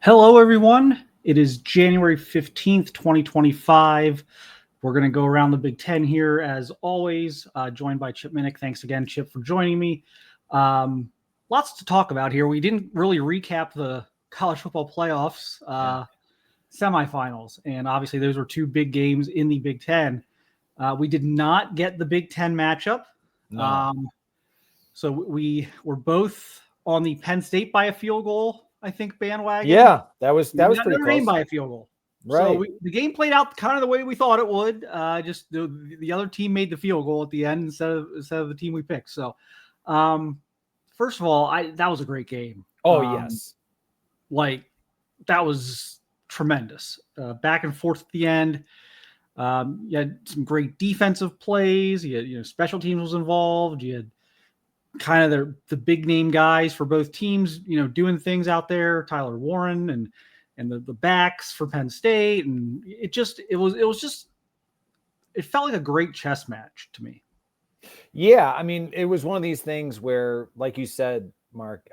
Hello, everyone. It is January 15th, 2025. We're going to go around the Big Ten here, as always, joined by Chip Minnick. Thanks again, Chip, for joining me. Lots to talk about here. We didn't really recap the college football playoffs semifinals, and obviously those were two big games in the Big Ten. We did not get the Big Ten matchup. No. So we were both on the Penn State by a field goal, I think, bandwagon. Yeah, that was pretty Notre Dame close. by a field goal. Right. So the game played out kind of the way we thought it would. Just the other team made the field goal at the end instead of the team we picked. So, first of all, that was a great game. Oh, yes. Like, that was tremendous. Back and forth at the end. You had some great defensive plays. You had, special teams was involved. You had kind of the big name guys for both teams, doing things out there. Tyler Warren and the backs for Penn State, and it felt like a great chess match to me. Yeah, I mean, it was one of these things where, like you said, Mark,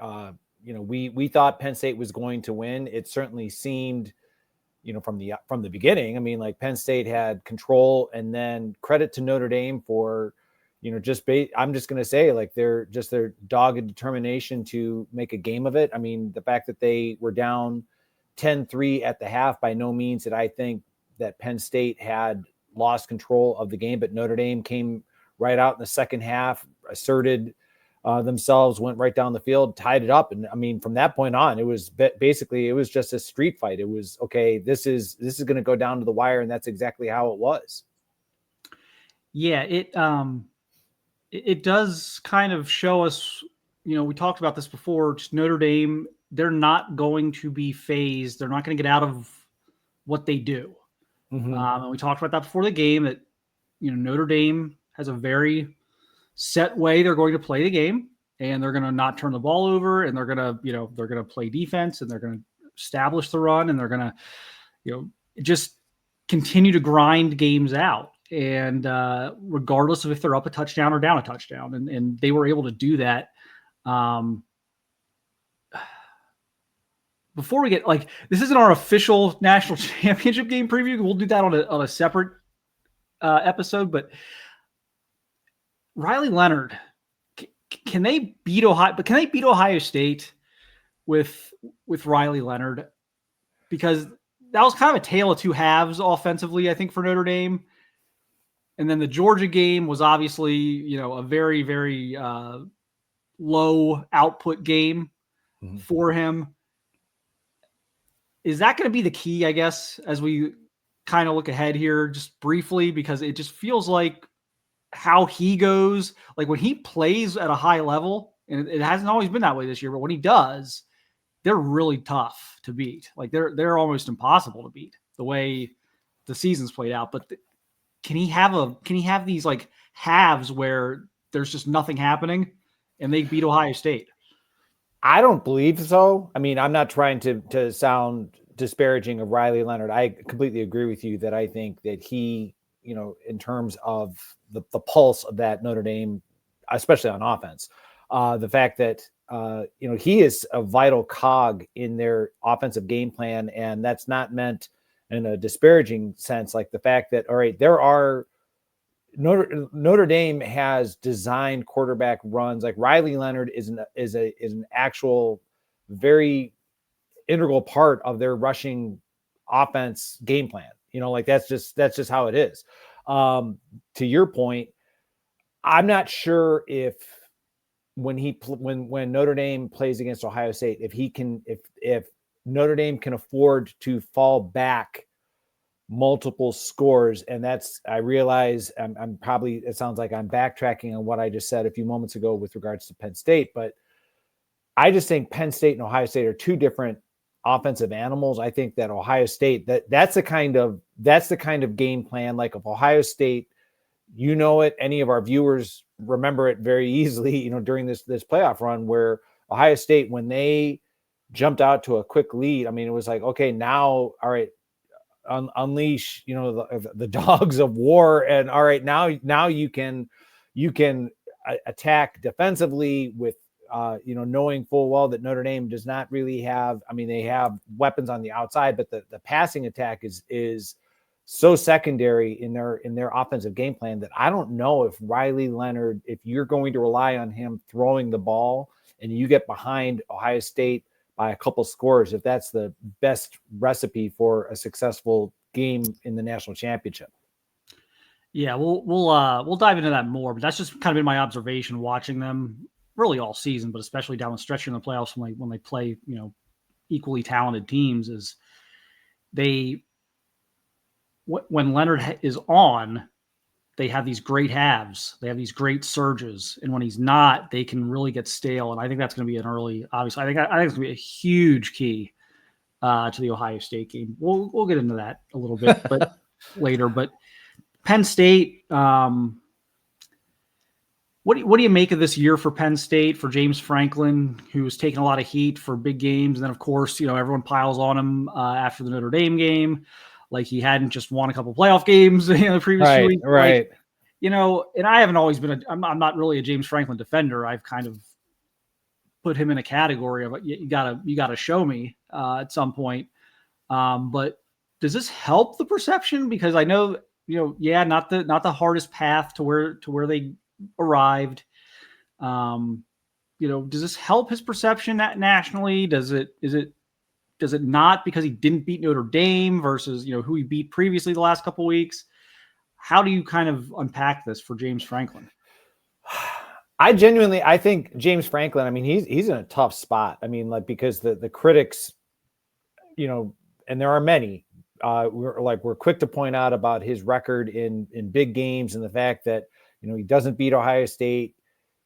we thought Penn State was going to win. It certainly seemed, from the beginning. I mean, like, Penn State had control, and then credit to Notre Dame for, I'm just going to say, like, their dogged determination to make a game of it. I mean, the fact that they were down 10-3 at the half, by no means did I think that Penn State had lost control of the game, but Notre Dame came right out in the second half, asserted themselves, went right down the field, tied it up. And I mean, from that point on, it was basically, it was just a street fight. It was, okay, this is going to go down to the wire. And that's exactly how it was. Yeah. It does kind of show us, we talked about this before, just Notre Dame, they're not going to be phased. They're not going to get out of what they do. Mm-hmm. And we talked about that before the game, that, Notre Dame has a very set way they're going to play the game, and they're going to not turn the ball over, and they're going to, they're going to play defense, and they're going to establish the run, and they're going to, just continue to grind games out. And regardless of if they're up a touchdown or down a touchdown, and they were able to do that. Before we get, this isn't our official national championship game preview. We'll do that on a separate episode. But Riley Leonard, can they beat Ohio? But can they beat Ohio State with Riley Leonard? Because that was kind of a tale of two halves offensively, I think, for Notre Dame. And then the Georgia game was obviously, a very, very low output game for him. Is that going to be the key, I guess, as we kind of look ahead here just briefly? Because it just feels like how he goes, like when he plays at a high level, and it hasn't always been that way this year, but when he does, they're really tough to beat. Like they're almost impossible to beat the way the season's played out. But can he have these like halves where there's just nothing happening and they beat Ohio State? I don't believe so. I mean, I'm not trying to sound disparaging of Riley Leonard. I completely agree with you that I think that he, in terms of the pulse of that Notre Dame, especially on offense, the fact that, he is a vital cog in their offensive game plan. And that's not meant in a disparaging sense, like the fact that, all right, there are Notre Dame has designed quarterback runs. Like Riley Leonard is an actual very integral part of their rushing offense game plan. Like that's just how it is. To your point, I'm not sure if when Notre Dame plays against Ohio State, if Notre Dame can afford to fall back multiple scores. And I realize I'm probably, it sounds like I'm backtracking on what I just said a few moments ago with regards to Penn State, but I just think Penn State and Ohio State are two different offensive animals. I think that Ohio State, that's the kind of game plan. Like if Ohio State, any of our viewers remember it very easily, during this playoff run where Ohio State, when they jumped out to a quick lead, I mean, it was like, okay, now, all right, unleash, the dogs of war. And all right, now you can attack defensively with knowing full well that Notre Dame does not really have, I mean, they have weapons on the outside, but the passing attack is so secondary in their offensive game plan that I don't know if Riley Leonard, if you're going to rely on him throwing the ball and you get behind Ohio State by a couple scores, if that's the best recipe for a successful game in the national championship. Yeah, we'll dive into that more, but that's just kind of been my observation watching them really all season, but especially down the stretch in the playoffs when they play, equally talented teams, is when Leonard is on, they have these great halves. They have these great surges. And when he's not, they can really get stale. And I think that's going to be obviously, I think it's going to be a huge key to the Ohio State game. We'll get into that a little bit but later. But Penn State, what do you make of this year for Penn State, for James Franklin, who's taken a lot of heat for big games? And then, of course, everyone piles on him after the Notre Dame game, like he hadn't just won a couple playoff games the previous few weeks. Right. And I haven't always been I'm not really a James Franklin defender. I've kind of put him in a category of you gotta show me at some point. But does this help the perception? Because I know, not the hardest path to where they arrived. Does this help his perception nationally? Is it not, because he didn't beat Notre Dame versus, who he beat previously the last couple of weeks? How do you kind of unpack this for James Franklin? I think James Franklin, I mean, he's in a tough spot. I mean, because the critics, and there are many, we're quick to point out about his record in big games, and the fact that, he doesn't beat Ohio State,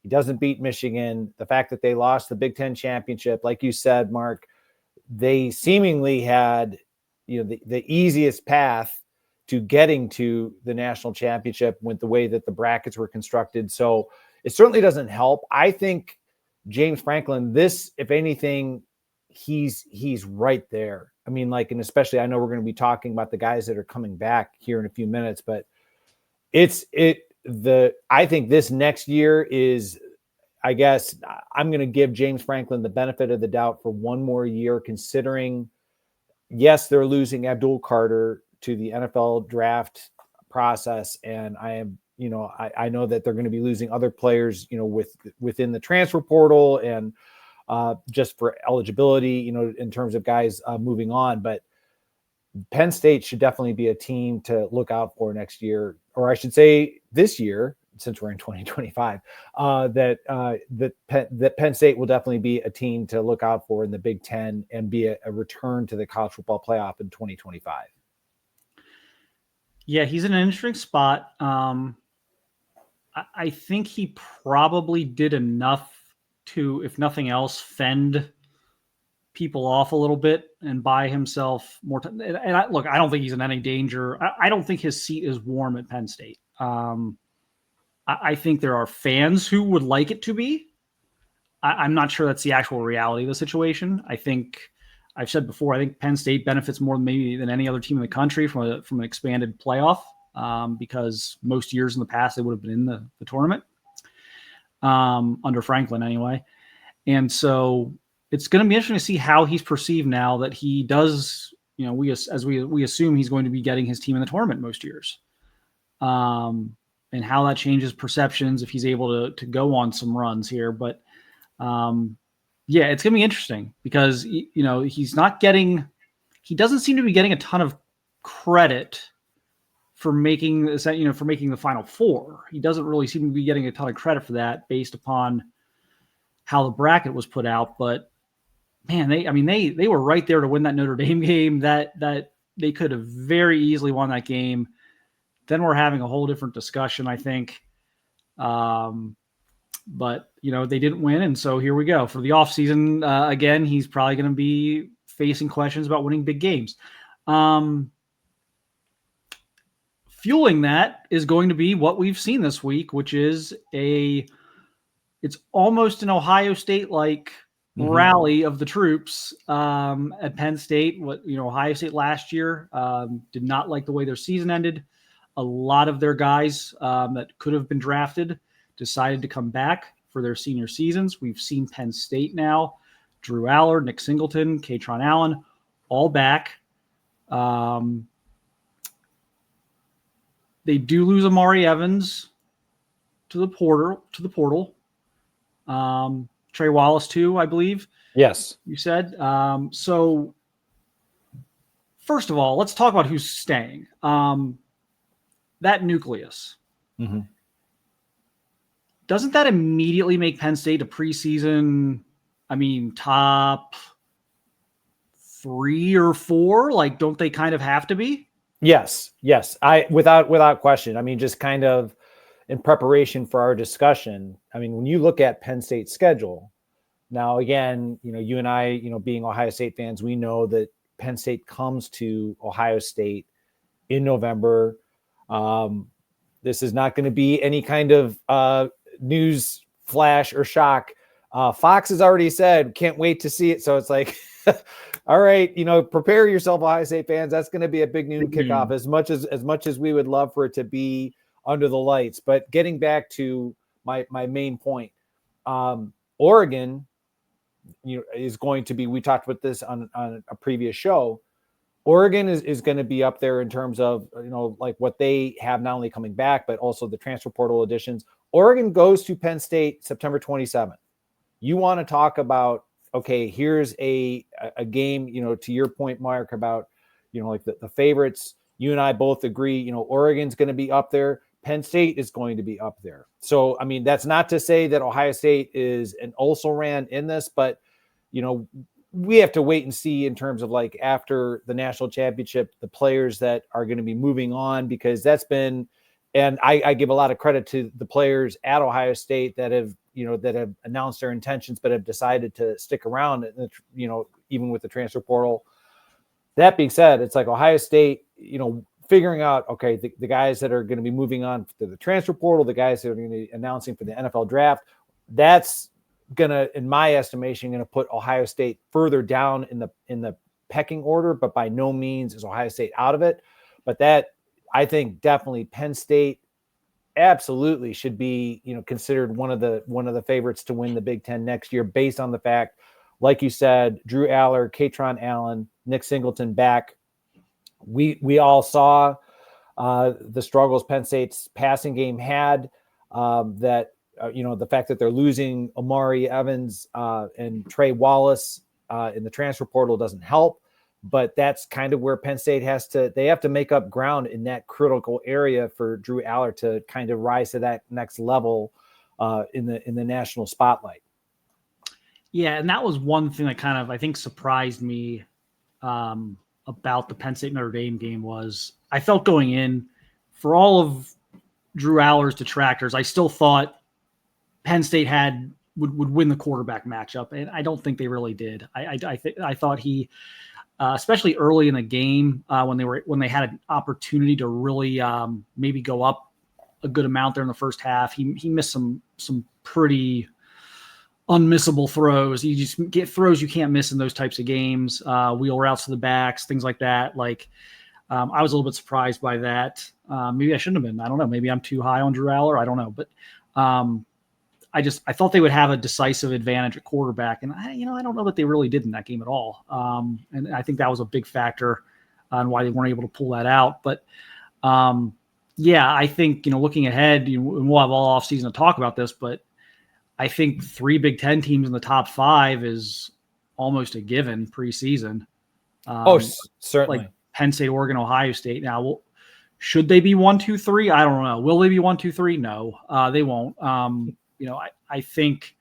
he doesn't beat Michigan, the fact that they lost the Big Ten championship. Like you said, Mark, they seemingly had, the easiest path to getting to the national championship with the way that the brackets were constructed. So it certainly doesn't help. I think James Franklin, if anything, he's right there. I mean, and especially, I know we're going to be talking about the guys that are coming back here in a few minutes, but I think this next year is, I guess I'm going to give James Franklin the benefit of the doubt for one more year, considering, yes, they're losing Abdul Carter to the NFL draft process. And I know that they're going to be losing other players, within the transfer portal and just for eligibility, in terms of guys moving on. But Penn State should definitely be a team to look out for next year, or I should say this year, since we're in 2025, that Penn State will definitely be a team to look out for in the Big Ten and be a return to the college football playoff in 2025. Yeah, he's in an interesting spot. I think he probably did enough to, if nothing else, fend people off a little bit and buy himself more time. And I don't think he's in any danger. I don't think his seat is warm at Penn State. I think there are fans who would like it to be. I'm not sure that's the actual reality of the situation. I think I've said before, I think Penn State benefits more than any other team in the country from an expanded playoff, because most years in the past they would have been in the tournament under Franklin anyway. And so it's going to be interesting to see how he's perceived now that he does, we assume he's going to be getting his team in the tournament most years. And how that changes perceptions if he's able to go on some runs here. But yeah, it's going to be interesting because, he doesn't seem to be getting a ton of credit for making the Final Four. He doesn't really seem to be getting a ton of credit for that based upon how the bracket was put out. But man, they were right there to win that Notre Dame game. That they could have very easily won that game. Then we're having a whole different discussion, I think. But, they didn't win. And so here we go for the offseason. Again, he's probably going to be facing questions about winning big games. Fueling that is going to be what we've seen this week, which is it's almost an Ohio State-like rally of the troops at Penn State. Ohio State last year did not like the way their season ended. A lot of their guys that could have been drafted decided to come back for their senior seasons. We've seen Penn State now, Drew Allard, Nick Singleton, Katron Allen, all back. They do lose Amari Evans to the portal. Trey Wallace too, I believe. Yes, you said. So first of all, let's talk about who's staying. That nucleus. Mm-hmm. Doesn't that immediately make Penn State a preseason, top 3 or 4? Like, don't they kind of have to be? Yes. Without question. Just kind of in preparation for our discussion. When you look at Penn State's schedule, now again, you and I, being Ohio State fans, we know that Penn State comes to Ohio State in November. This is not going to be any kind of news flash or shock. Fox has already said, can't wait to see it. So it's like, all right, prepare yourself, Ohio State fans. That's going to be a big noon kickoff, as much as we would love for it to be under the lights. But getting back to my main point, Oregon, is going to be, we talked about this on a previous show. Oregon is going to be up there in terms of, like what they have not only coming back, but also the transfer portal additions. Oregon goes to Penn State September 27th. You want to talk about, okay, here's a game, to your point, Mark, about, like the favorites. You and I both agree, Oregon's going to be up there. Penn State is going to be up there. So, that's not to say that Ohio State is an also-ran in this, but, we have to wait and see in terms of like after the national championship, the players that are going to be moving on, because that's been, and I give a lot of credit to the players at Ohio State that have announced their intentions, but have decided to stick around, even with the transfer portal. That being said, it's like Ohio State, figuring out, okay, the guys that are going to be moving on to the transfer portal, the guys that are going to be announcing for the NFL draft, that's going to, in my estimation, going to put Ohio State further down in the pecking order, but by no means is Ohio State out of it. But that, I think, definitely Penn State absolutely should be, considered one of the favorites to win the Big Ten next year, based on the fact, like you said, Drew Allard, Katron Allen, Nick Singleton back. We all saw the struggles Penn State's passing game had, the fact that they're losing Amari Evans and Trey Wallace in the transfer portal doesn't help. But that's kind of where Penn State have to make up ground in that critical area for Drew Allard to kind of rise to that next level in the national spotlight. Yeah, and that was one thing that kind of, I think, surprised me about the Penn State Notre Dame game. Was I felt going in, for all of Drew Allard's detractors, I still thought Penn State would win the quarterback matchup, and I don't think they really did. I thought he, especially early in the game, when they had an opportunity to really maybe go up a good amount there in the first half, he missed some pretty unmissable throws. You just get throws you can't miss in those types of games, wheel routes to the backs, things like that. Like, I was a little bit surprised by that. Maybe I shouldn't have been. I don't know. Maybe I'm too high on Drew Allard. I don't know. But I thought they would have a decisive advantage at quarterback. And I don't know that they really did in that game at all. And I think that was a big factor on why they weren't able to pull that out. But I think, looking ahead, we'll have all off season to talk about this, but I think 3 Big Ten teams in the top 5 is almost a given preseason. Certainly. Like Penn State, Oregon, Ohio State. Now, should they be 1, 2, 3? I don't know. Will they be 1, 2, 3? No, they won't. I think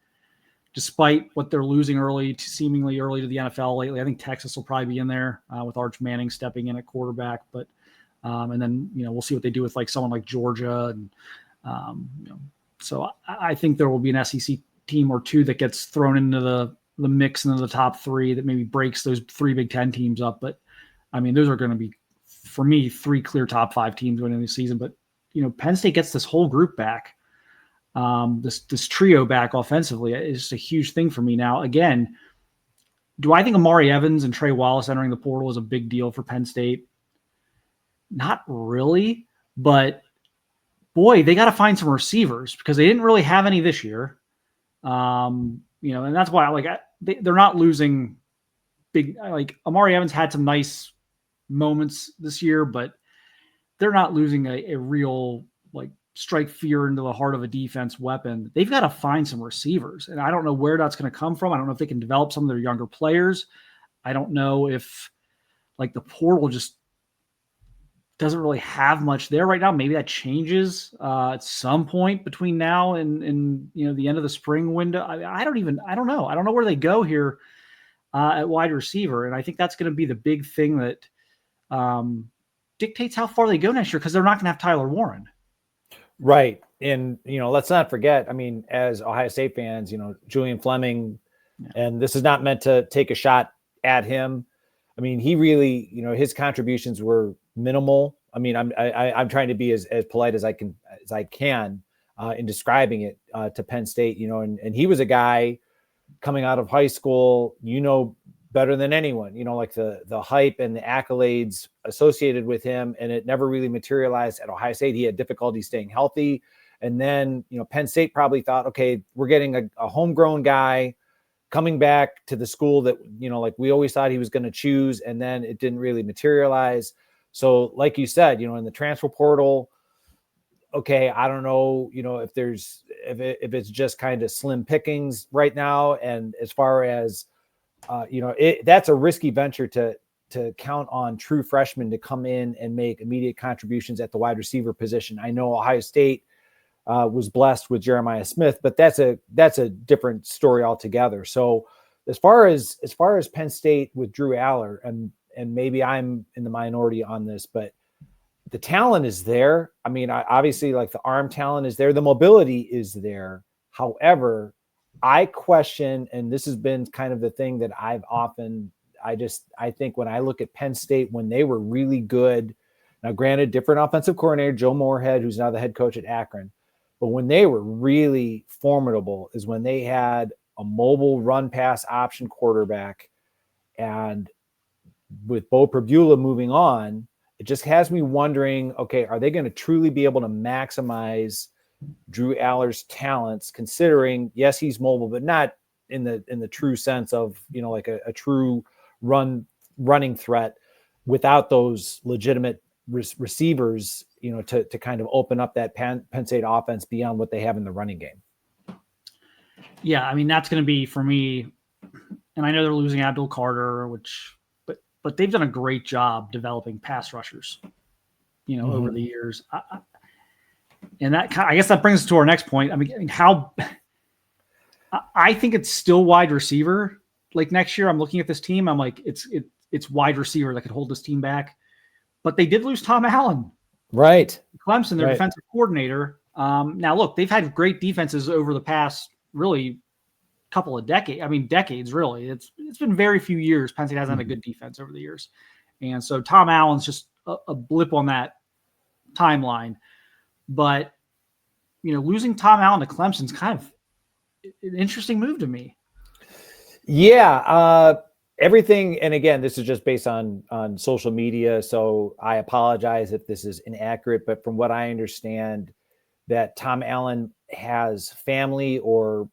despite what they're losing seemingly early to the NFL lately, I think Texas will probably be in there with Arch Manning stepping in at quarterback. But and then we'll see what they do with like someone like Georgia, and so I think there will be an SEC team or 2 that gets thrown into the mix into the top 3 that maybe breaks those 3 Big Ten teams up. But those are going to be, for me, 3 clear top 5 teams winning the season. But Penn State gets this whole group back. This trio back offensively is just a huge thing for me. Now, again, do I think Amari Evans and Trey Wallace entering the portal is a big deal for Penn State? Not really, but boy, they got to find some receivers, because they didn't really have any this year. And that's why they're not losing big. Like Amari Evans had some nice moments this year, but they're not losing a real strike fear into the heart of a defense weapon. They've got to find some receivers, and I don't know where that's going to come from. I don't know if they can develop some of their younger players. I don't know if the portal just doesn't really have much there right now. Maybe that changes at some point between now and the end of the spring window. I don't know. I don't know where they go here at wide receiver, and I think that's going to be the big thing that dictates how far they go next year, because they're not going to have Tyler Warren. Right. And, let's not forget, as Ohio State fans, Julian Fleming, and this is not meant to take a shot at him. He really, his contributions were minimal. I'm trying to be as polite as I can in describing it to Penn State, and he was a guy coming out of high school, better than anyone, like the hype and the accolades associated with him. And it never really materialized at Ohio State. He had difficulty staying healthy. And then, Penn State probably thought, okay, we're getting a homegrown guy coming back to the school that, we always thought he was going to choose. And then it didn't really materialize. So like you said, in the transfer portal, okay, I don't know, if it's just kind of slim pickings right now. And as far as, that's a risky venture to count on true freshmen to come in and make immediate contributions at the wide receiver position. I know Ohio State was blessed with Jeremiah Smith, but that's a different story altogether. So as far as Penn State with Drew Aller, and maybe I'm in the minority on this, but the talent is there. Obviously, the arm talent is there. The mobility is there. However, I question, and this has been kind of the thing that I think when I look at Penn State, when they were really good, now granted, different offensive coordinator, Joe Moorhead, who's now the head coach at Akron, but when they were really formidable is when they had a mobile run pass option quarterback. And with Bo Perbula moving on, it just has me wondering, okay, are they going to truly be able to maximize Drew Aller's talents, considering, yes, he's mobile, but not in the true sense of, a true running threat without those legitimate receivers, to kind of open up that Penn State offense beyond what they have in the running game. Yeah. That's going to be for me. And I know they're losing Abdul Carter, but they've done a great job developing pass rushers, over the years. And that I guess that brings us to our next point. I think it's still wide receiver. Like next year, I'm looking at this team. I'm like, it's wide receiver that could hold this team back. But they did lose Tom Allen, right? Clemson, their defensive coordinator. Now look, they've had great defenses over the past really couple of decades. Decades really. It's been very few years Penn State hasn't had a good defense over the years, and so Tom Allen's just a blip on that timeline. But losing Tom Allen to Clemson's kind of an interesting move to me. Yeah, everything, and again, this is just based on social media, so I apologize if this is inaccurate. But from what I understand, that Tom Allen has family or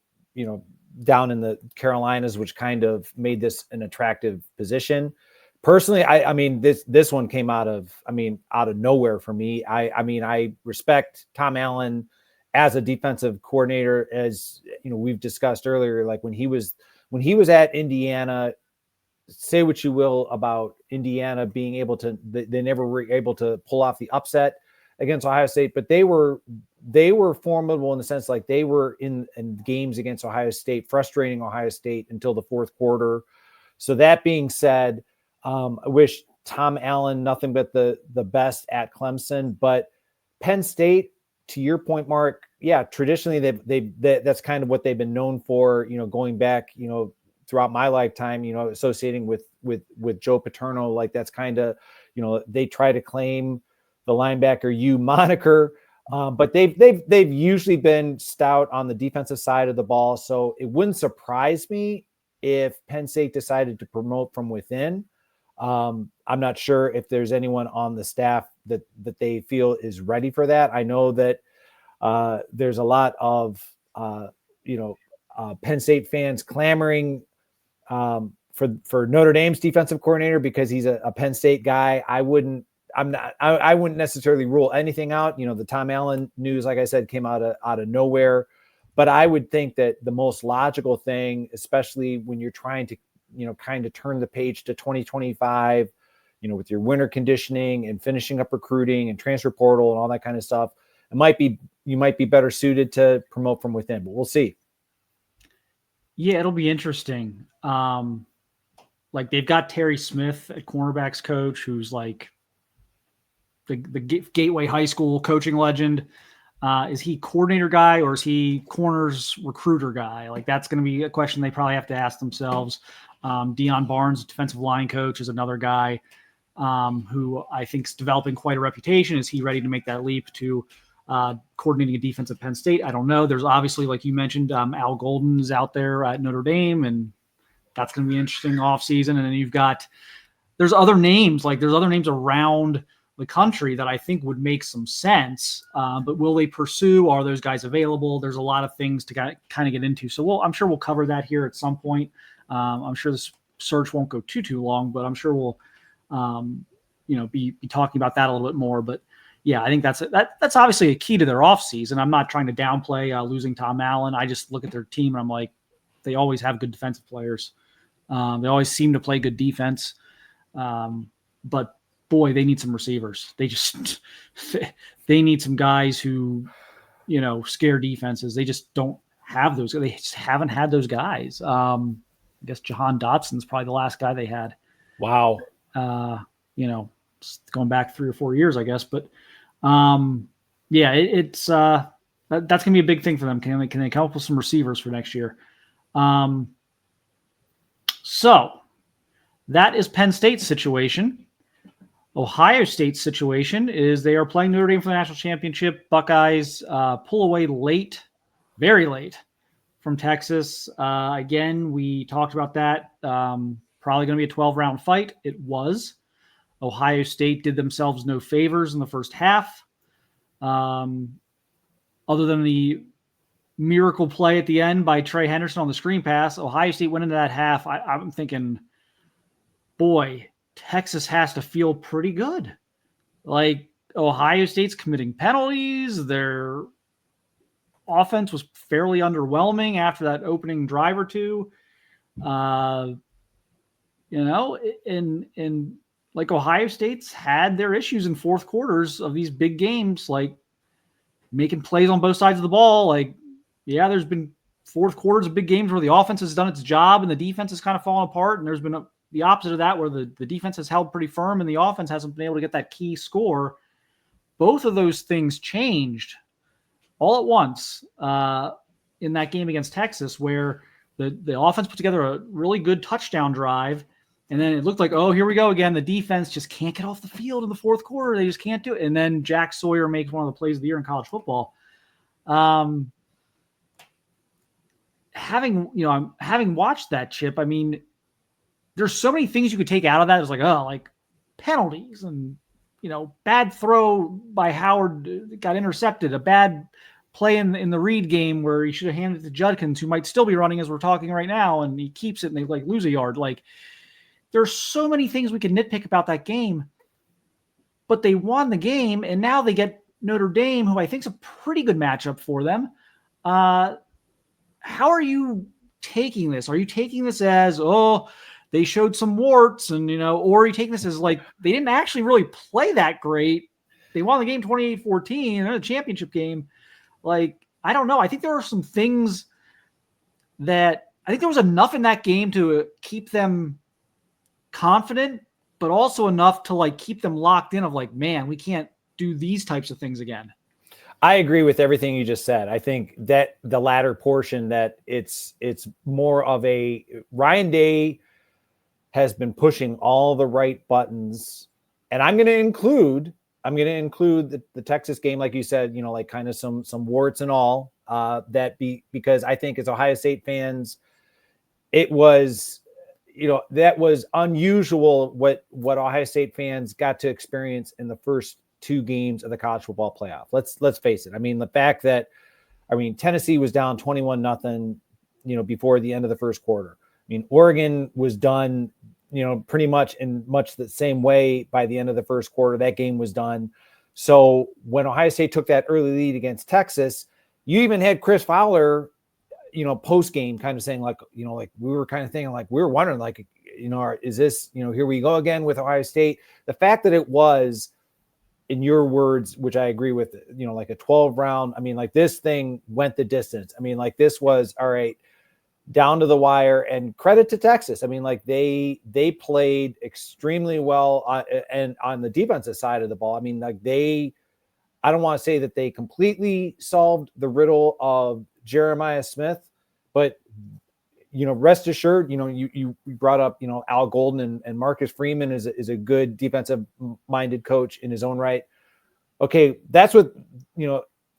down in the Carolinas, which kind of made this an attractive position. Personally, this one came out of nowhere for me. I respect Tom Allen as a defensive coordinator, as we've discussed earlier. Like when he was at Indiana, say what you will about Indiana being able to, they never were able to pull off the upset against Ohio State, but they were formidable in the sense like they were in games against Ohio State, frustrating Ohio State until the fourth quarter. So that being said, I wish Tom Allen nothing but the best at Clemson. But Penn State, to your point, Mark, yeah, traditionally that's kind of what they've been known for. Going back, throughout my lifetime, associating with Joe Paterno, like that's kind of, they try to claim the linebacker U moniker. But they've usually been stout on the defensive side of the ball. So it wouldn't surprise me if Penn State decided to promote from within. I'm not sure if there's anyone on the staff that they feel is ready for that. I know that there's a lot of Penn State fans clamoring for Notre Dame's defensive coordinator because he's a Penn State guy. I wouldn't necessarily rule anything out. The Tom Allen news, like I said, came out of nowhere, but I would think that the most logical thing, especially when you're trying to, kind of turn the page to 2025, with your winter conditioning and finishing up recruiting and transfer portal and all that kind of stuff, you might be better suited to promote from within, but we'll see. Yeah, it'll be interesting. Like they've got Terry Smith at cornerbacks coach, who's like the Gateway High School coaching legend. Is he coordinator guy or is he corners recruiter guy? Like that's going to be a question they probably have to ask themselves. Deion Barnes, defensive line coach, is another guy who I think is developing quite a reputation. Is he ready to make that leap to coordinating a defense at Penn State? I don't know. There's obviously, like you mentioned, Al Golden is out there at Notre Dame, and that's going to be an interesting offseason. And then there's other names around the country that I think would make some sense. But will they pursue? Are those guys available? There's a lot of things to kind of get into. So I'm sure we'll cover that here at some point. I'm sure this search won't go too long, but I'm sure we'll, be talking about that a little bit more. But yeah, I think that's obviously a key to their offseason. I'm not trying to downplay losing Tom Allen. I just look at their team and I'm like, they always have good defensive players. They always seem to play good defense. But boy, they need some receivers. They need some guys who, scare defenses. They just don't have those. They just haven't had those guys. I guess Jahan Dotson's probably the last guy they had. Wow. Going back 3 or 4 years, I guess. But it's that's going to be a big thing for them. Can they come up with some receivers for next year? So that is Penn State's situation. Ohio State's situation is they are playing Notre Dame for the national championship. Buckeyes pull away late, very late, from Texas. Again, we talked about that. Probably going to be a 12-round fight. It was. Ohio State did themselves no favors in the first half. Other than the miracle play at the end by Trey Henderson on the screen pass, Ohio State went into that half. I'm thinking, boy, Texas has to feel pretty good. Like, Ohio State's committing penalties. Their offense was fairly underwhelming after that opening drive or two. And like Ohio State's had their issues in fourth quarters of these big games, like making plays on both sides of the ball. Like, yeah, there's been fourth quarters of big games where the offense has done its job and the defense has kind of fallen apart. And there's been the opposite of that, where the defense has held pretty firm and the offense hasn't been able to get that key score. Both of those things changed all at once in that game against Texas, where the offense put together a really good touchdown drive. And then it looked like, oh, here we go again. The defense just can't get off the field in the fourth quarter. They just can't do it. And then Jack Sawyer makes one of the plays of the year in college football. Having watched that, Chip, I mean, there's so many things you could take out of that. It's like penalties and, bad throw by Howard got intercepted, a bad play in the Reed game where he should have handed it to Judkins, who might still be running as we're talking right now, and he keeps it and they lose a yard. Like, there's so many things we can nitpick about that game, but they won the game, and now they get Notre Dame, who I think is a pretty good matchup for them. How are you taking this? Are you taking this as, they showed some warts and, or are you taking this as like, they didn't actually really play that great. They won the game 28-14, they're the championship game. Like, I don't know. I think there are some things that I think there was enough in that game to keep them confident, but also enough to keep them locked in of man, we can't do these types of things again. I agree with everything you just said. I think that the latter portion, that it's more of a Ryan Day has been pushing all the right buttons, and I'm going to include the Texas game, like you said, kind of some warts and all, because I think as Ohio State fans, it was, that was unusual what Ohio State fans got to experience in the first 2 games of the college football playoff. Let's face it. I mean, the fact that, Tennessee was down 21-0, before the end of the first quarter. I mean, Oregon was done, pretty much in much the same way by the end of the first quarter. That game was done. So when Ohio State took that early lead against Texas, you even had Chris Fowler, post game kind of saying like we were kind of thinking like, we were wondering like, is this, here we go again with Ohio State. The fact that it was, in your words, which I agree with, like a 12 round. I mean, like this thing went the distance. I mean, like this was all right, down to the wire, and credit to Texas. I mean, like they played extremely well and on the defensive side of the ball. I mean, like I don't want to say that they completely solved the riddle of Jeremiah Smith, but rest assured, you brought up, Al Golden and Marcus Freeman is a good defensive minded coach in his own right. Okay. That's what,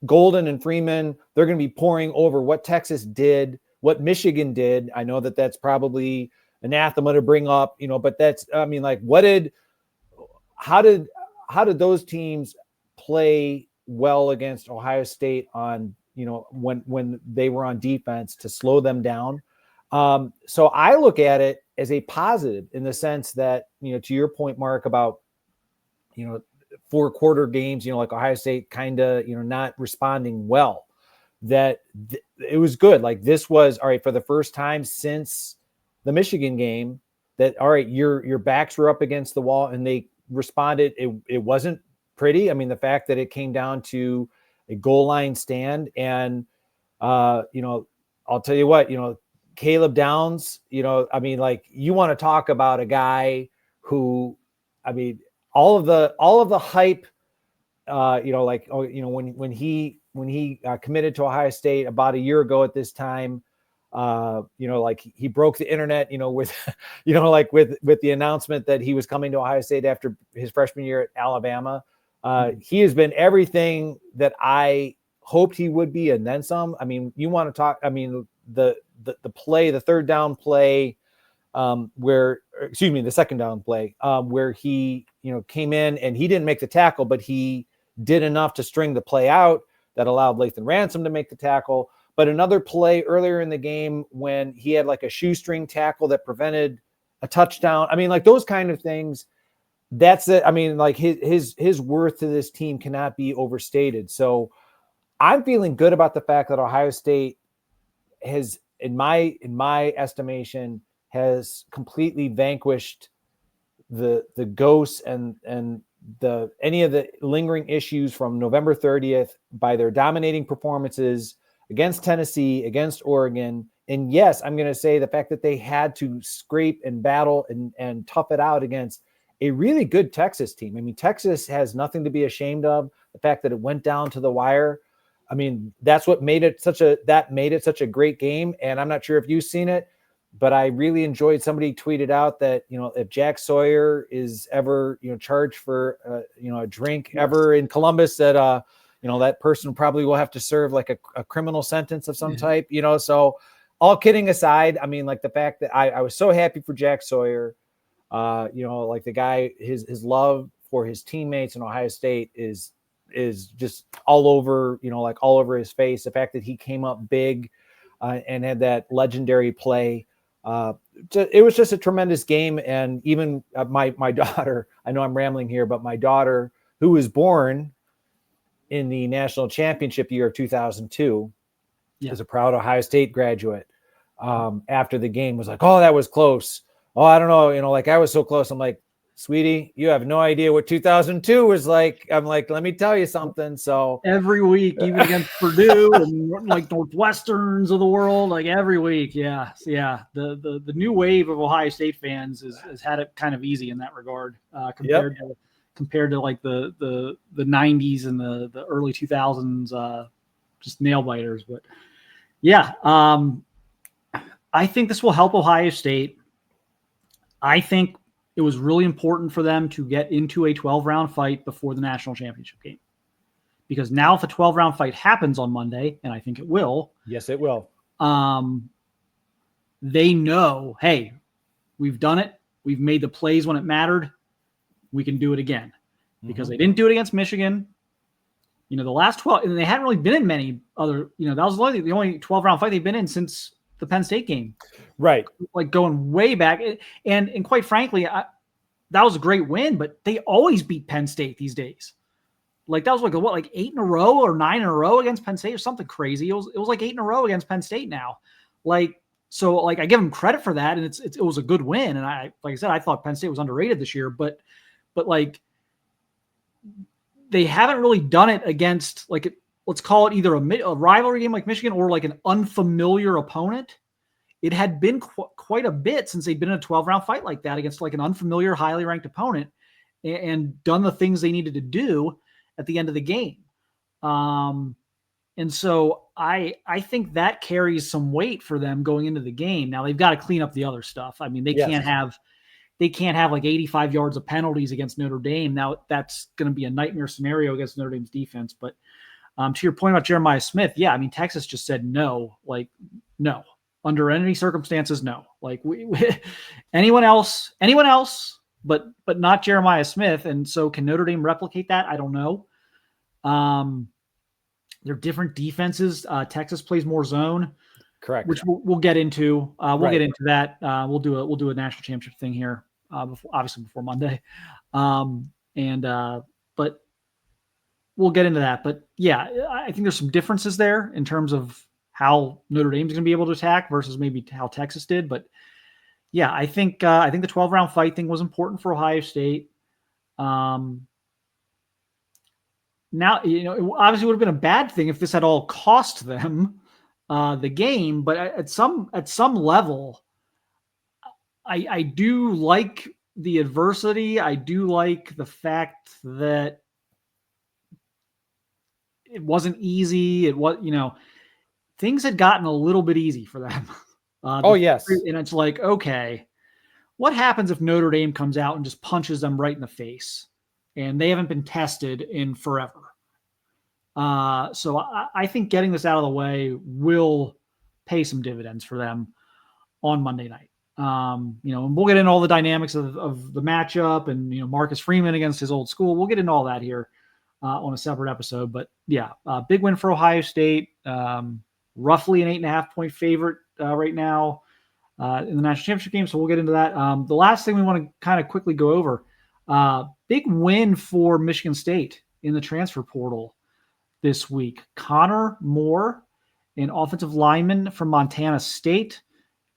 Golden and Freeman, they're going to be pouring over what Texas did, what Michigan did. I know that that's probably anathema to bring up, but that's, I mean, like how did those teams play well against Ohio State on, when they were on defense to slow them down? So I look at it as a positive in the sense that, to your point, Mark, about, 4-quarter games, like Ohio State kind of, not responding well, that it was good. Like this was all right for the first time since the Michigan game that, all right, your backs were up against the wall and they responded. It wasn't pretty. I mean, the fact that it came down to a goal line stand and, I'll tell you what, Caleb Downs, I mean, like you want to talk about a guy who, I mean, all of the hype, when he committed to Ohio State about a year ago at this time, like he broke the internet, with, with the announcement that he was coming to Ohio State after his freshman year at Alabama. He has been everything that I hoped he would be, and then some. I mean, you want to talk, I mean, the third down play, the second down play, where he, came in and he didn't make the tackle, but he did enough to string the play out that allowed Lathan Ransom to make the tackle. But another play earlier in the game when he had like a shoestring tackle that prevented a touchdown. I mean, like those kind of things, that's it. I mean, like his worth to this team cannot be overstated. So I'm feeling good about the fact that Ohio State has, in my estimation, has completely vanquished the ghosts and any of the lingering issues from November 30th by their dominating performances against Tennessee, against Oregon. And yes, I'm going to say the fact that they had to scrape and battle and tough it out against a really good Texas team. I mean, Texas has nothing to be ashamed of. The fact that it went down to the wire, I mean, that's what made it such a great game. And I'm not sure if you've seen it, but I really enjoyed, somebody tweeted out that, if Jack Sawyer is ever, charged for, a drink ever in Columbus, that, that person probably will have to serve like a criminal sentence of some type, so all kidding aside, I mean, like the fact that I was so happy for Jack Sawyer, like the guy, his love for his teammates in Ohio State is just all over, like all over his face. The fact that he came up big and had that legendary play. It was just a tremendous game. And even my daughter, I know I'm rambling here, but my daughter, who was born in the national championship year of 2002, is a proud Ohio State graduate. After the game was like, oh, that was close. Oh, I don't know. Like I was so close. I'm like, sweetie, you have no idea what 2002 was like. I'm like, let me tell you something. So every week, even against Purdue and like Northwesterns of the world, like every week. Yeah. The new wave of Ohio State fans has had it kind of easy in that regard, compared to like the 90s and the early 2000s, just nail biters. But yeah, I think this will help Ohio State. I think it was really important for them to get into a 12-round fight before the national championship game. Because now if a 12-round fight happens on Monday, and I think it will. Yes, it will. They know, hey, we've done it. We've made the plays when it mattered. We can do it again. Because they didn't do it against Michigan. The last 12, and they hadn't really been in many other, that was the only 12-round fight they've been in since the Penn State game, right? Like going way back, and quite frankly, that was a great win. But they always beat Penn State these days. Like that was like 8 in a row or 9 in a row against Penn State or something crazy. It was like 8 in a row against Penn State now. So I give them credit for that, and it was a good win. And like I said, I thought Penn State was underrated this year, but like they haven't really done it against let's call it either a rivalry game like Michigan or like an unfamiliar opponent. It had been quite a bit since they'd been in a 12-round fight like that against like an unfamiliar, highly ranked opponent and done the things they needed to do at the end of the game. And so I think that carries some weight for them going into the game. Now they've got to clean up the other stuff. I mean, they can't have like 85 yards of penalties against Notre Dame. Now that's going to be a nightmare scenario against Notre Dame's defense. But to your point about Jeremiah Smith, yeah, I mean, Texas just said no, under any circumstances, no. Like anyone else, but not Jeremiah Smith. And so can Notre Dame replicate that? I don't know. They're different defenses. Texas plays more zone, correct? Which we'll get into. We'll get into that. We'll do a national championship thing here, before Monday, but we'll get into that. But yeah, I think there's some differences there in terms of how Notre Dame's going to be able to attack versus maybe how Texas did. But yeah, I think the 12-round fight thing was important for Ohio State. Now, it obviously would have been a bad thing if this had all cost them the game, but at some level, I do like the adversity. I do like the fact that it wasn't easy. It was, things had gotten a little bit easy for them. Yes. And it's like, okay, what happens if Notre Dame comes out and just punches them right in the face? And they haven't been tested in forever. So I think getting this out of the way will pay some dividends for them on Monday night. And we'll get into all the dynamics of the matchup and, Marcus Freeman against his old school. We'll get into all that here on a separate episode. But yeah, big win for Ohio State. Roughly an 8.5-point favorite right now in the national championship game. So we'll get into that. The last thing we want to kind of quickly go over, big win for Michigan State in the transfer portal this week. Connor Moore, an offensive lineman from Montana State,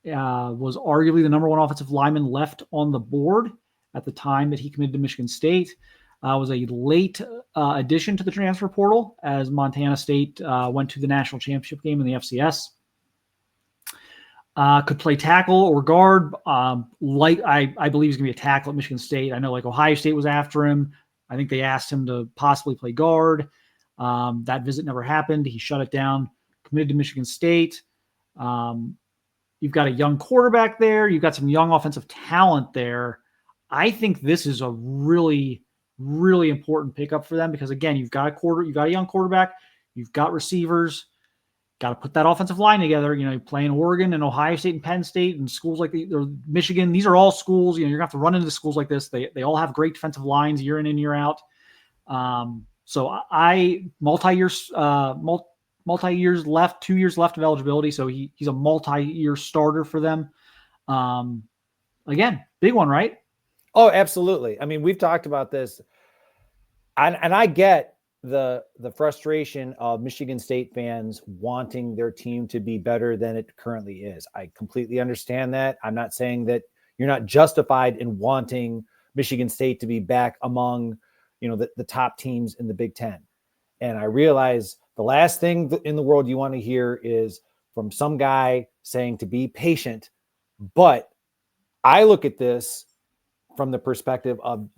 was arguably the number one offensive lineman left on the board at the time that he committed to Michigan State. Was a late addition to the transfer portal as Montana State went to the national championship game in the FCS. Could play tackle or guard. I believe he's going to be a tackle at Michigan State. I know Ohio State was after him. I think they asked him to possibly play guard. That visit never happened. He shut it down, committed to Michigan State. You've got a young quarterback there. You've got some young offensive talent there. I think this is a really, really important pickup for them because, again, you've got a young quarterback, you've got receivers, got to put that offensive line together. Playing Oregon and Ohio State and Penn State and schools like Michigan. These are all schools. You're gonna have to run into schools like this. They all have great defensive lines year in and year out. So multi-years left, 2 years left of eligibility. So he's a multi-year starter for them. Again, big one, right? Oh, absolutely. I mean, we've talked about this, and I get the frustration of Michigan State fans wanting their team to be better than it currently is. I completely understand that. I'm not saying that you're not justified in wanting Michigan State to be back among, the top teams in the Big Ten. And I realize the last thing in the world you want to hear is from some guy saying to be patient. But I look at this from the perspective of,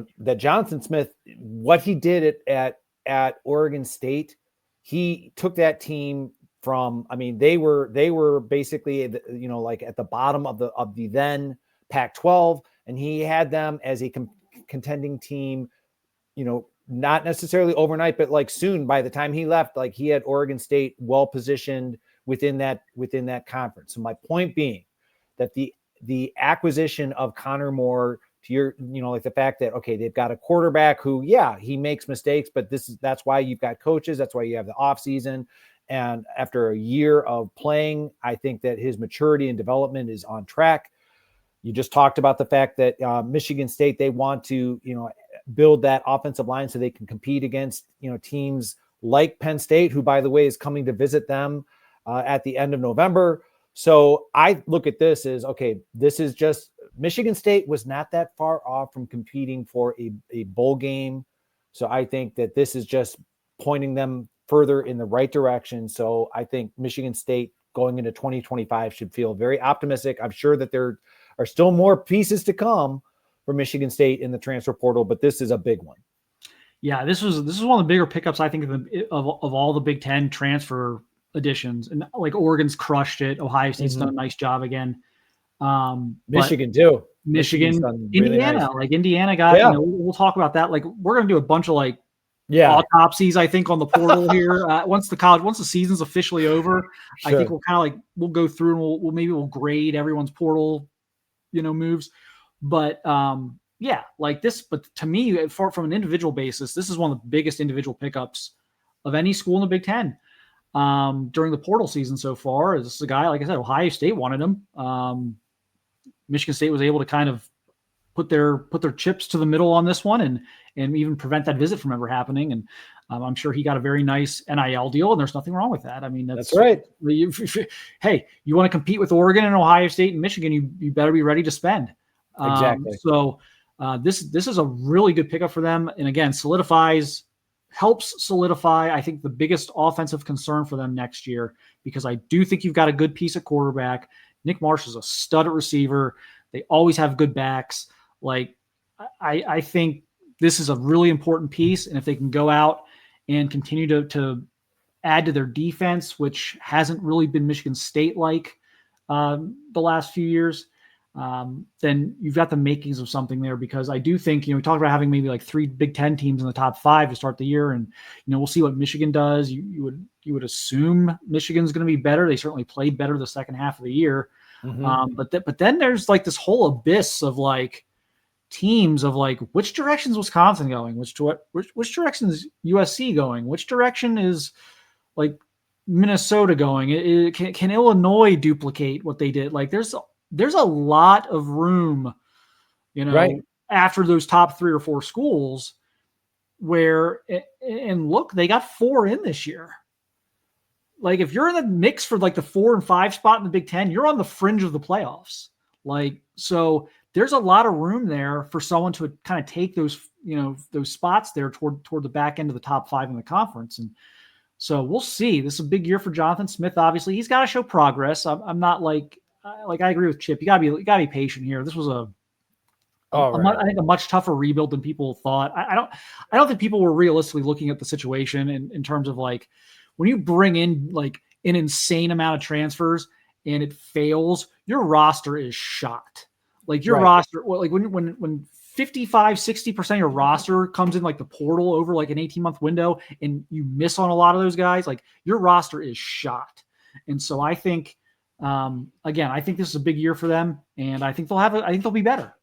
that Jonathan Smith, what he did at Oregon State, he took that team from, they were basically, like at the bottom of the then Pac-12, and he had them as a contending team, not necessarily overnight, but like soon. By the time he left, like he had Oregon State well positioned within that conference. So my point being that the acquisition of Connor Moore, to your, like the fact that, okay, they've got a quarterback who, yeah, he makes mistakes, but that's why you've got coaches. That's why you have the off season. And after a year of playing, I think that his maturity and development is on track. You just talked about the fact that Michigan State, they want to, build that offensive line so they can compete against, teams like Penn State, who, by the way, is coming to visit them at the end of November. So I look at this as, okay, this is just Michigan State was not that far off from competing for a bowl game. So I think that this is just pointing them further in the right direction. So I think Michigan State going into 2025 should feel very optimistic. I'm sure that there are still more pieces to come for Michigan State in the transfer portal, but this is a big one. Yeah, this is one of the bigger pickups, I think, of all the Big Ten transfer additions. And like Oregon's crushed it. Ohio State's done a nice job again. Michigan too. Michigan, Indiana, nice. Like Indiana got, we'll talk about that. Like we're going to do a bunch of autopsies, I think, on the portal here. Once the season's officially over, sure. I think we'll kind of we'll go through and we'll grade everyone's portal, moves. But like this, but to me, from an individual basis, this is one of the biggest individual pickups of any school in the Big Ten during the portal season so far. This is a guy, like I said, Ohio State wanted him. Michigan State was able to kind of put their chips to the middle on this one and even prevent that visit from ever happening. And I'm sure he got a very nice NIL deal, and there's nothing wrong with that. I mean, that's right. Hey, you want to compete with Oregon and Ohio State and Michigan, you better be ready to spend. Exactly. So this is a really good pickup for them. And again, helps solidify, I think, the biggest offensive concern for them next year, because I do think you've got a good piece of quarterback. Nick Marsh is a stud at receiver. They always have good backs. Like I think this is a really important piece. And if they can go out and continue to add to their defense, which hasn't really been Michigan State like the last few years, then you've got the makings of something there. Because I do think, we talked about having maybe like 3 Big Ten teams in the top 5 to start the year. And, we'll see what Michigan does. You would assume Michigan's going to be better. They certainly played better the second half of the year. Mm-hmm. But then there's like this whole abyss of like teams of like, which direction's Wisconsin going? Which direction is USC going? Which direction is like Minnesota going? Can Illinois duplicate what they did? Like there's a lot of room, right. after those top 3 or 4 schools where, and look, they got 4 in this year. Like if you're in the mix for like the 4 and 5 spot in the Big Ten, you're on the fringe of the playoffs. Like, so there's a lot of room there for someone to kind of take those, those spots there toward the back end of the top 5 in the conference. And so we'll see. This is a big year for Jonathan Smith. Obviously he's got to show progress. I'm not like I agree with Chip. You gotta be patient here. This was I think a much tougher rebuild than people thought. I don't think people were realistically looking at the situation in terms of like, when you bring in like an insane amount of transfers and it fails, your roster is shot. Like your roster, like when 55, 60% of your roster comes in like the portal over like an 18-month window and you miss on a lot of those guys, like your roster is shot. And so I think, again, I think this is a big year for them, and I think they'll be better.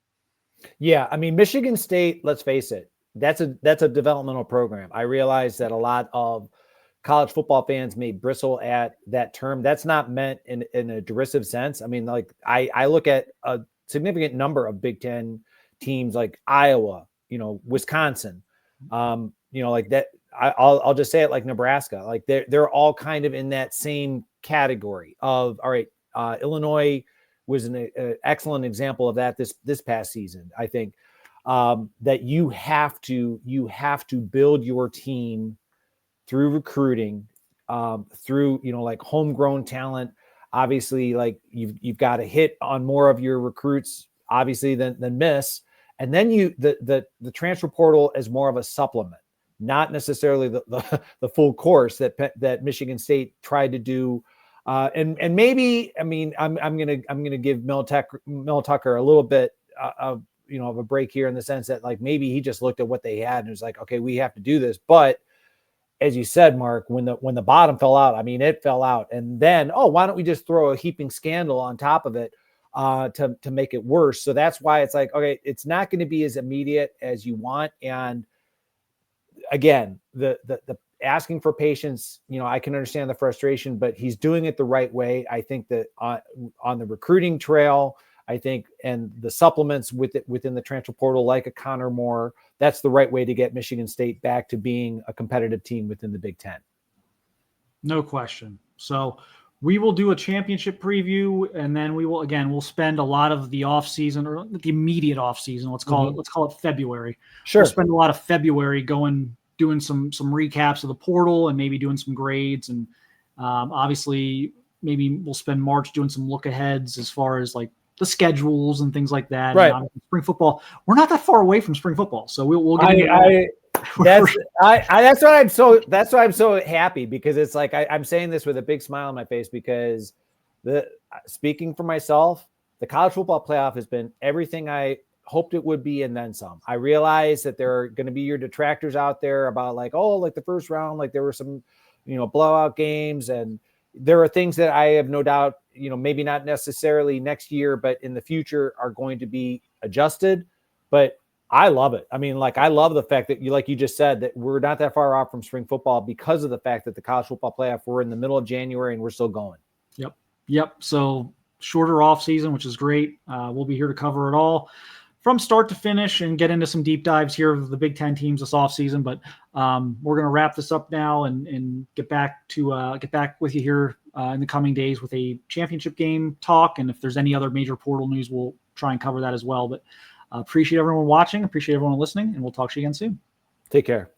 Yeah. I mean, Michigan State, let's face it, that's a developmental program. I realize that a lot of college football fans may bristle at that term. That's not meant in a derisive sense. I mean, like I look at a significant number of Big Ten teams like Iowa, Wisconsin, like that. I'll just say it like Nebraska, like they're all kind of in that same category of, all right, Illinois was an excellent example of that this past season. I think that you have to build your team through recruiting, through, like homegrown talent. Obviously, like you've got to hit on more of your recruits, obviously, than miss. And then the transfer portal is more of a supplement, not necessarily the full course that Michigan State tried to do. And maybe, I mean, I'm gonna give Mel Tucker a little bit of a break here, in the sense that like maybe he just looked at what they had and was like, okay, we have to do this. But as you said, Mark, when the bottom fell out, I mean, it fell out, and then why don't we just throw a heaping scandal on top of it to make it worse? So that's why it's like, okay, it's not going to be as immediate as you want. And again, the asking for patience. I can understand the frustration, but he's doing it the right way. I think that on the recruiting trail, I think, and the supplements within the transfer portal, like a Connor Moore, that's the right way to get Michigan State back to being a competitive team within the Big Ten. No question. So we will do a championship preview, and then we'll spend a lot of the off season, or the immediate off season. Let's call it February. Sure. We'll spend a lot of February doing some recaps of the portal and maybe doing some grades. And obviously maybe we'll spend March doing some look aheads as far as like the schedules and things like that. Right. And spring football, we're not that far away from spring football. So we'll get that's why I'm so happy, because it's like, I'm saying this with a big smile on my face, because speaking for myself, the college football playoff has been everything I hoped it would be, and then some. I realize that there are going to be your detractors out there about like, oh, like the first round, like there were some, blowout games, and there are things that I have no doubt, maybe not necessarily next year, but in the future are going to be adjusted. But I love it. I mean, like, I love the fact that like you just said, that we're not that far off from spring football, because of the fact that the college football playoff, we're in the middle of January and we're still going. Yep. So shorter off season, which is great. We'll be here to cover it all from start to finish and get into some deep dives here of the Big Ten teams this offseason. But we're going to wrap this up now and get back with you here in the coming days with a championship game talk. And if there's any other major portal news, we'll try and cover that as well. But appreciate everyone watching, appreciate everyone listening, and we'll talk to you again soon. Take care.